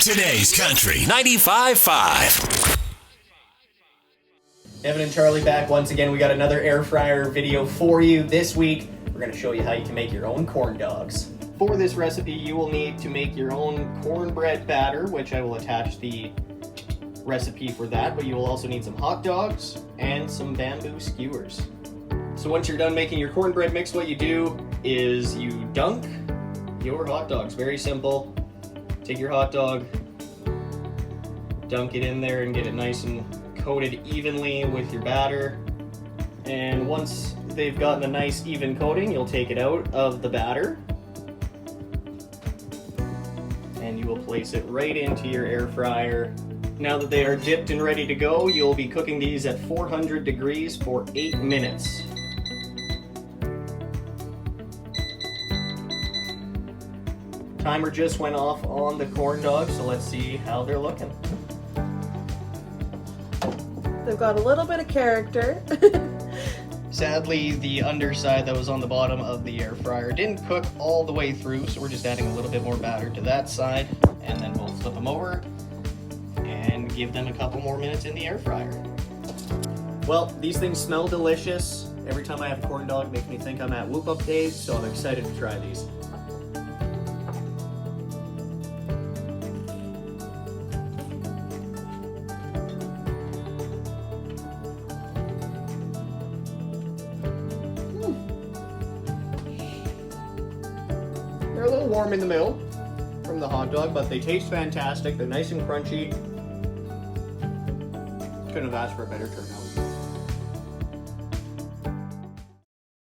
Today's Country 95.5. Evan and Charlie back once again. We got another air fryer video for you. This week, we're going to show you how you can make your own corn dogs. For this recipe, you will need to make your own cornbread batter, which I will attach the recipe for that, but you will also need some hot dogs and some bamboo skewers. So once you're done making your cornbread mix, what you do is you dunk your hot dogs. Very simple. Take your hot dog, dunk it in there and get it nice and coated evenly with your batter. And once they've gotten a nice even coating, you'll take it out of the batter and you will place it right into your air fryer. Now that they are dipped and ready to go, you'll be cooking these at 400 degrees for 8 minutes. Timer just went off on the corn dogs, so let's see how they're looking. They've got a little bit of character. Sadly, the underside that was on the bottom of the air fryer didn't cook all the way through, so we're just adding a little bit more batter to that side, and then we'll flip them over and give them a couple more minutes in the air fryer. Well, these things smell delicious. Every time I have a corn dog, it makes me think I'm at Whoop Up Days, so I'm excited to try these. They're a little warm in the middle from the hot dog, but they taste fantastic. They're nice and crunchy. Couldn't have asked for a better turnout.